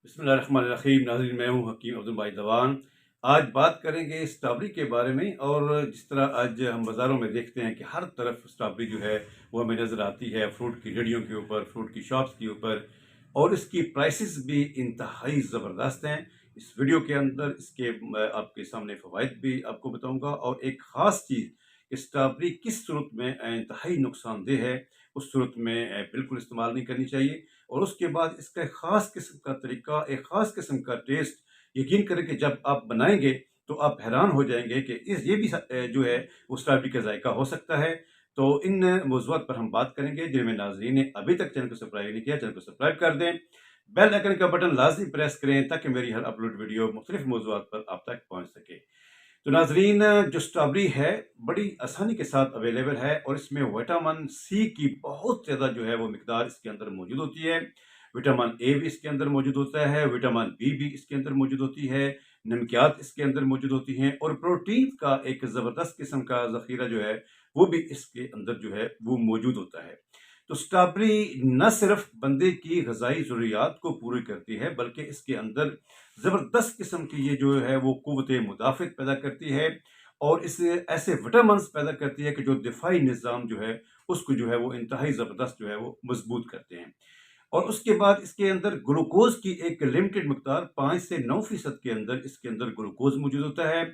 बिस्मिल्लाहिर्रहमानिर्रहीम। नाज़रीन, मैं हूँ हकीम अब्दुल भाई दवान। आज बात करेंगे स्ट्रॉबेरी के बारे में। और जिस तरह आज हम बाज़ारों में देखते हैं कि हर तरफ स्ट्रॉबेरी जो है वो हमें नज़र आती है, फ्रूट की रेडियों के ऊपर, फ्रूट की शॉप्स के ऊपर, और इसकी प्राइसेस भी इंतहाई ज़बरदस्त हैं। इस वीडियो के अंदर इसके आपके सामने फ़वाइद भी आपको बताऊंगा, और एक ख़ास चीज़ कि स्ट्रॉबेरी किस सूरत में इंतहाई नुकसानदेह है, उस सूरत में बिल्कुल इस्तेमाल नहीं करनी चाहिए। और उसके बाद इसका एक ख़ास किस्म का तरीका, एक ख़ास किस्म का टेस्ट, यकीन करें कि जब आप बनाएंगे तो आप हैरान हो जाएंगे कि इस ये भी जो है वो स्ट्रॉबेरी का जायका हो सकता है। तो इन मौज़ूआत पर हम बात करेंगे, जिनमें नाज़रीन ने अभी तक चैनल को सब्सक्राइब नहीं किया, चैनल को सब्सक्राइब कर दें, बेल आइकन का बटन लाजमी प्रेस करें ताकि मेरी हर अपलोड वीडियो मुख्तलिफ मौज़ूआत पर आप तक पहुँच सके। तो नाजरीन, जो स्ट्रॉबेरी है बड़ी आसानी के साथ अवेलेबल है, और इसमें विटामिन सी की बहुत ज़्यादा जो है वो मिकदार इसके अंदर मौजूद होती है। विटामिन ए भी इसके अंदर मौजूद होता है, विटामिन बी भी इसके अंदर मौजूद होती है, नमकियात इसके अंदर मौजूद होती हैं, और प्रोटीन का एक ज़बरदस्त किस्म का ज़ख़ीरा जो है वो भी इसके अंदर जो है वो मौजूद होता है। तो स्ट्रॉबेरी न सिर्फ बंदे की ग़िज़ाई ज़रूरियात को पूरी करती है, बल्कि इसके अंदर ज़बरदस्त किस्म की ये जो है वो क़ुव्वत मुदाफ़त पैदा करती है, और इससे ऐसे विटामिन्स पैदा करती है कि जो दिफ़ाई निज़ाम जो है उसको जो है वो इंतहाई ज़बरदस्त जो है वो मजबूत करते हैं। और उसके बाद इसके अंदर ग्लूकोज की एक लिमिटेड मकदार 5 से 9% के अंदर इसके अंदर ग्लूकोज मौजूद होता है।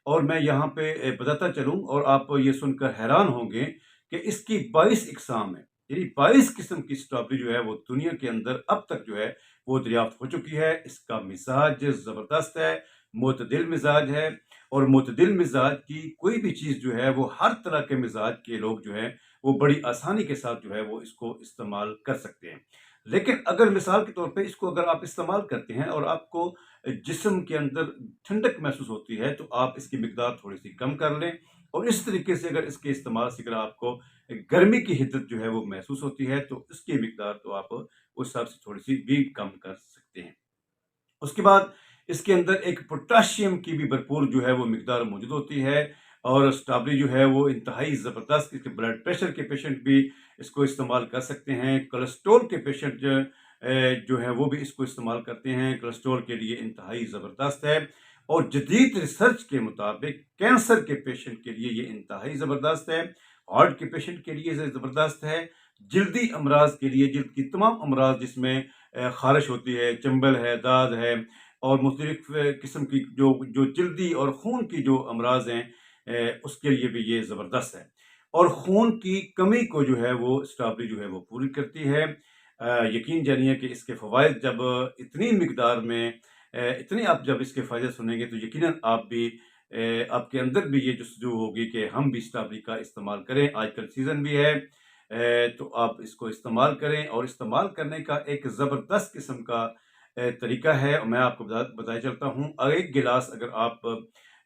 और मैं यहाँ पे बताता चलूँ, और आप ये सुनकर हैरान होंगे कि इसकी 22 इकसाम है, यानी 22 किस्म की स्ट्रॉबेरी जो है वो दुनिया के अंदर अब तक जो है वो दरियाफ्त हो चुकी है। इसका मिजाज ज़बरदस्त है, मुतदिल मिजाज है, और मुतदिल मिजाज की कोई भी चीज़ जो है वो हर तरह के मिजाज के लोग जो है वो बड़ी आसानी के साथ जो है वो इसको इस्तेमाल कर सकते हैं। लेकिन अगर मिसाल के तौर पे इसको अगर आप इस्तेमाल करते हैं और आपको जिस्म के अंदर ठंडक महसूस होती है, तो आप इसकी मिकदार थोड़ी सी कम कर लें। और इस तरीके से अगर इसके इस्तेमाल से अगर आपको गर्मी की हिद्दत जो है वो महसूस होती है, तो इसकी मिकदार तो आप उस हिसाब से थोड़ी सी भी कम कर सकते हैं। उसके बाद इसके अंदर एक पोटाशियम की भी भरपूर जो है वो मिकदार मौजूद होती है। और स्ट्रॉबेरी जो है वो इंतहाई ज़बरदस्त, इसके ब्लड प्रेशर के पेशेंट भी इसको इस्तेमाल कर सकते हैं। कोलेस्ट्रॉल के पेशेंट जो है वो भी इसको इस्तेमाल करते हैं, कोलेस्ट्रॉल के लिए इंतहाई ज़बरदस्त है। और जदीद रिसर्च के मुताबिक कैंसर के पेशेंट के लिए ये इंतहाई ज़बरदस्त है, हार्ट के पेशेंट के लिए ज़बरदस्त है, जल्दी अमराज के लिए, जल्द की तमाम अमराज जिसमें खारिश होती है, चंबल है, दाद है, और मुख्तलिफ किस्म की जो जो जल्दी और खून की जो अमराज हैं, उसके लिए भी ये ज़बरदस्त है। और खून की कमी को जो है वो स्ट्रॉबेरी जो है वो पूरी करती है। यकीन जानिए कि इसके फ़वाइद जब इतनी मिकदार में इतने आप जब इसके फ़ायदे सुनेंगे, तो यकीनन आप भी आपके अंदर भी ये जस्तजू होगी कि हम भी स्ट्रॉबेरी का इस्तेमाल करें। आजकल सीज़न भी है, तो आप इसको इस्तेमाल करें। और इस्तेमाल करने का एक ज़बरदस्त किस्म का तरीका है, और मैं आपको बताया चलता हूँ। एक गिलास अगर आप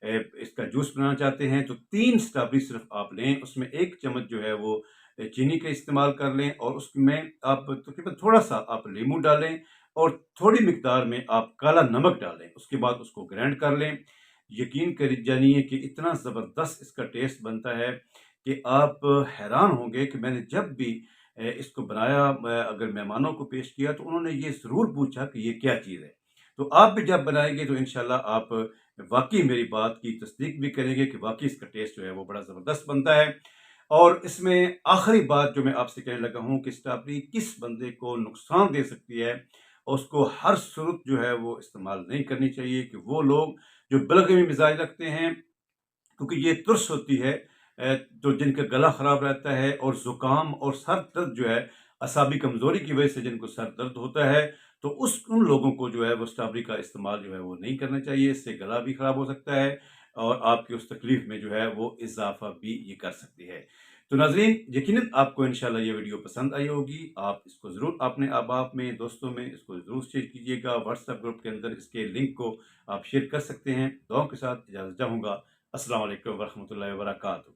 इसका जूस बनाना चाहते हैं, तो 3 स्ट्रॉबेरी सिर्फ आप लें, उसमें 1 चम्मच जो है वो चीनी का इस्तेमाल कर लें, और उसमें आप तकरीबन थोड़ा सा आप नींबू डालें, और थोड़ी मिकदार में आप काला नमक डालें। उसके बाद उसको ग्राइंड कर लें। यकीन कर जानिए कि इतना ज़बरदस्त इसका टेस्ट बनता है कि आप हैरान होंगे कि मैंने जब भी इसको बनाया, अगर मेहमानों को पेश किया, तो उन्होंने ये ज़रूर पूछा कि ये क्या चीज़ है। तो आप भी जब बनाएंगे तो इंशाल्लाह आप वाकई मेरी बात की तस्दीक भी करेंगे कि वाकई इसका टेस्ट जो है वो बड़ा ज़बरदस्त बनता है। और इसमें आखिरी बात जो मैं आपसे कहने लगा हूँ कि स्ट्रॉबेरी किस बंदे को नुकसान दे सकती है, और उसको हर सूरत जो है वो इस्तेमाल नहीं करनी चाहिए। कि वो लोग जो बलगमी मिजाज रखते हैं, क्योंकि ये तुर्स होती है, तो जिनका गला ख़राब रहता है, और ज़ुकाम और सर दर्द जो है, असाबी कमज़ोरी की वजह से जिनको सर दर्द होता है, तो उन लोगों को जो है वो स्ट्रॉबेरी का इस्तेमाल जो है वो नहीं करना चाहिए। इससे गला भी ख़राब हो सकता है, और आपकी उस तकलीफ़ में जो है वो इज़ाफ़ा भी ये कर सकती है। तो नाज़रीन, यकीनन आपको इंशाल्लाह ये वीडियो पसंद आई होगी। आप इसको ज़रूर अपने अहबाब में, दोस्तों में इसको ज़रूर शेयर कीजिएगा। व्हाट्सएप ग्रुप के अंदर इसके लिंक को आप शेयर कर सकते हैं। दुआओं के साथ इजाज़त चाहूँगा। अस्सलाम वालेकुम वरहमतुल्लाहि वबरकातुहू।